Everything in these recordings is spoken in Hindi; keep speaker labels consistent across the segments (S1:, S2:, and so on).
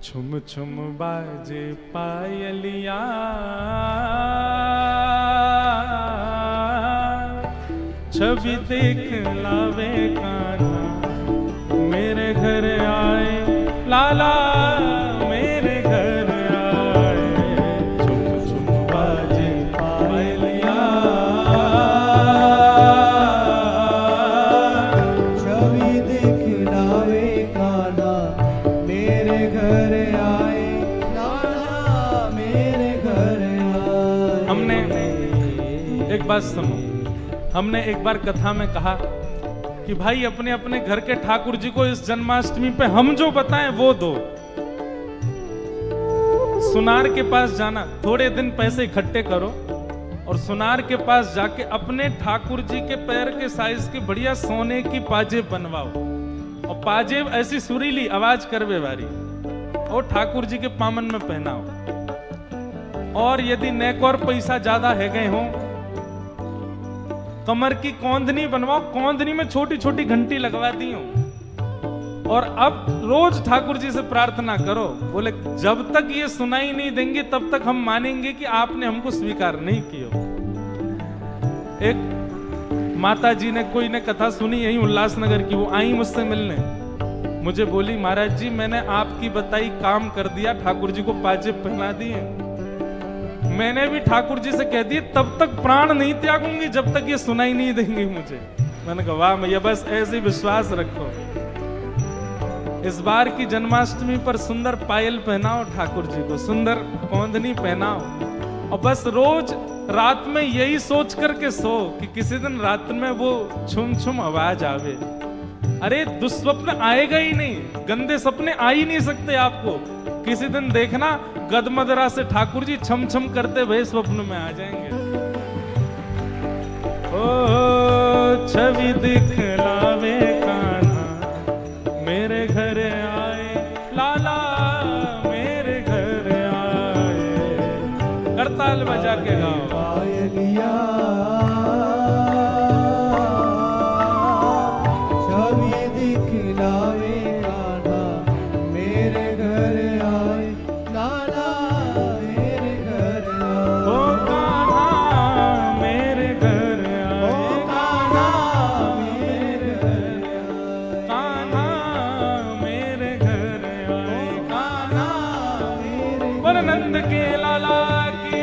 S1: छुम छुम बाजे पायलिया, छवि देख लावे कान्हा मेरे घर आए, लाला मेरे घर आए। छुम छुम बाजे पायलिया,
S2: छवि देख लावे कान्हा मेरे घर आए, लाला मेरे घर आए।
S1: हमने एक बात सुनो, हमने एक बार कथा में कहा कि भाई अपने अपने घर के ठाकुर जी को इस जन्माष्टमी पे हम जो बताएं वो दो। सुनार के पास जाना, थोड़े दिन पैसे इकट्ठे करो और सुनार के पास जाके अपने ठाकुर जी के पैर के साइज की बढ़िया सोने की पाजेब बनवाओ, और पाजेब ऐसी सुरीली आवाज करवे वाली और ठाकुर जी के पामन में पहनाओ। और यदि नेक और पैसा ज्यादा है गए हो, कमर की कौंधनी बनवाओ, कौंधनी में छोटी छोटी घंटी लगवा दी हो, और अब रोज ठाकुर जी से प्रार्थना करो, बोले जब तक ये सुनाई नहीं देंगे तब तक हम मानेंगे कि आपने हमको स्वीकार नहीं किया। एक माता जी ने कोई ने कथा सुनी यही उल्लासनगर की, वो आई मुझसे मिलने, मुझे बोली महाराज जी मैंने आपकी बताई काम कर दिया, ठाकुर जी को पाजेब पहना दिए। मैंने भी ठाकुर जी से कह दिए तब तक प्राण नहीं त्यागूंगी जब तक ये सुनाई नहीं देंगे मुझे। मैंने कहा वाह मैया, बस ऐसे विश्वास रखो। इस बार की जन्माष्टमी पर सुंदर पायल पहनाओ ठाकुर जी को, सुंदर कौंधनी पहनाओ, और बस रोज रात में यही सोच करके सो कि किसी दिन रात में वो छुम छुम आवाज आवे। अरे दुस्वप्न आएगा ही नहीं, गंदे सपने आ ही नहीं सकते आपको। किसी दिन देखना गदमदरा से ठाकुर जी छम छम करते हुए स्वप्न में आ जाएंगे। ओ छवि दिखलावे कान्हा मेरे घर आए, लाला मेरे घर आए। करताल बजा के गाओ
S2: पायलिया, छवि दिखलावे कान्हा मेरे घर आए, लाला मेरे घर आए।
S1: ओ कान्हा मेरे घर
S2: ओ
S1: आए,
S2: कान्हा मेरे घर आए,
S1: कान्हा मेरे घर आए,
S2: कान्हा मेरे
S1: पर नंद के लाला की।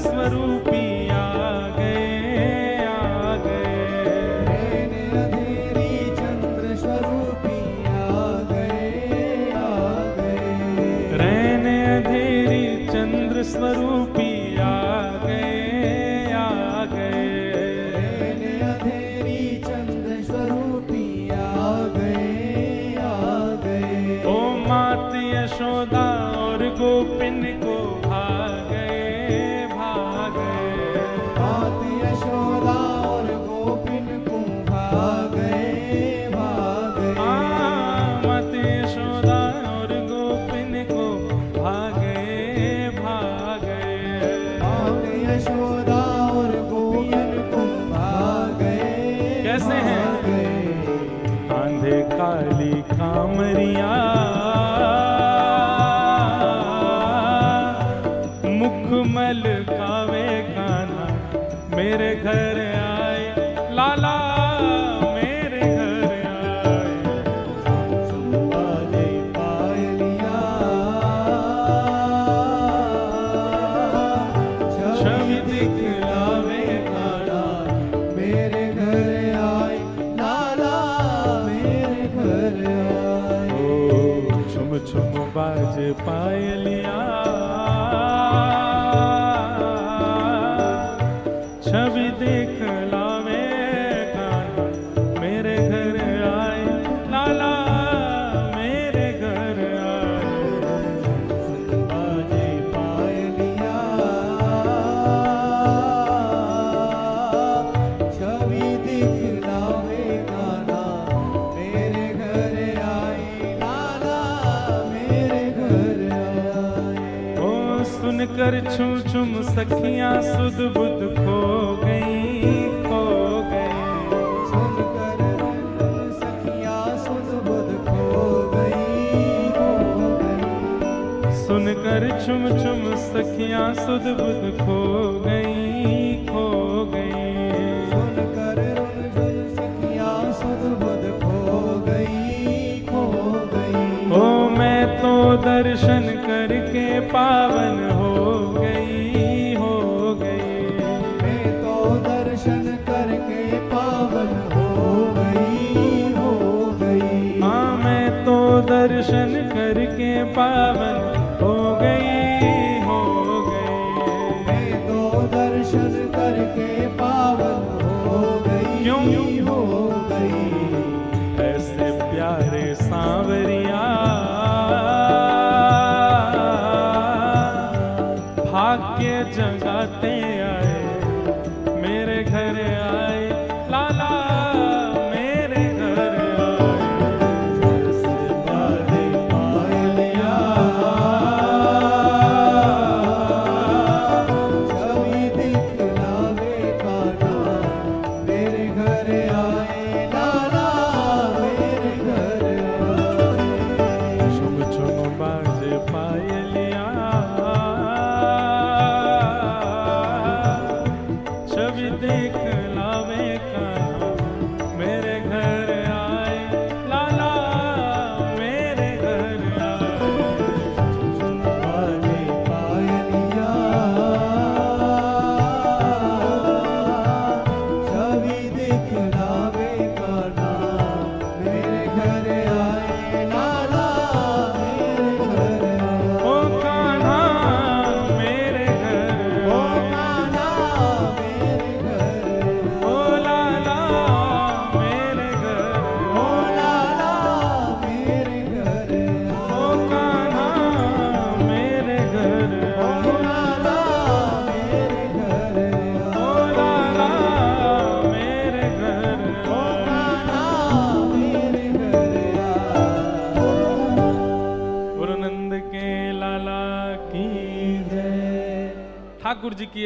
S1: स्वरूपी आ गए, आ गए।
S2: नैन अंधेरी चंद्र स्वरूपी आ गए, आ गए।
S1: रैन अंधेरी चंद्र स्वरूपी आ गए, आ गए।
S2: नैन अंधेरी चंद्र स्वरूपी आ गए, आ गए।
S1: ओ मात यशोदा और गोपिन को भागे, भागे।
S2: मात यशोदा और गोपिन को भागे, भागे।
S1: मात यशोदा और गोपिन को भागे, भागे।
S2: मात यशोदा और गोपिन को भागे,
S1: कैसे हैं?
S2: भागे।
S1: कांधे काली कामरिया, मुखमल कावे कान्हा मेरे घर आए, लाला मेरे घर आए।
S2: बाजे पायलिया, छवि दिखलावे कान्हा मेरे मेरे घर आए, लाला मेरे घर आए।
S1: ओ छुम छुम बाजे पायलिया, छवि देख लावे कान्हा मेरे घर आए, लाला मेरे घर आए।
S2: बाजे पायलिया, छवि दिखलावे कान्हा मेरे घर आए, लाला मेरे घर आए।
S1: ओ सुनकर छुम छुम सखियां सुध बुध खो गई, खो गई।
S2: सुनकर सखियां सुध बुध खो गई, खो गई।
S1: सुनकर छुम छुम सखियां सुध बुध खो गई, खो गई।
S2: सुनकर रुनझुन सखियां सुध बुध खो गई, खो गई।
S1: ओ मैं तो दर्शन करके पावन हो गई, हो गई।
S2: मैं तो दर्शन करके पावन हो गई, हो गई।
S1: हाँ मैं तो दर्शन करके पावन हो गई, हो गई।
S2: मैं तो दर्शन करके पावन हो गई,
S1: क्यों?
S2: हो गई।
S1: ऐसे प्यारे सांवरिया भाग्य जगाते आए, मेरे घर आए, लाला मेरे घर आए।
S2: जैसे बाजे पायलिया, छवि दिखलावे कान्हा मेरे घर आए, लाला मेरे घर आए।
S1: छुम छुम बाजे पायलिया, छवि देख लावे कान्हा मेरे घर आए, लाला मेरे घर आए।
S2: बाजे पायलिया, छवि दिखलावे कान्हा मेरे घर आए, लाला मेरे घर आए।
S1: ओ कान्हा मेरे घर
S2: ओ
S1: आए,
S2: कान्हा मेरे घर,
S1: ओ लाला मेरे घर
S2: ओ लाला मेरे घर,
S1: ओ कान्हा मेरे घर
S2: ओ लाला मेरे घर,
S1: ओ लाला मेरे घर
S2: ओ कान्हा मेरे घर।
S1: गुरु नंद के लाला की
S2: जय।
S1: ठाकुर जी की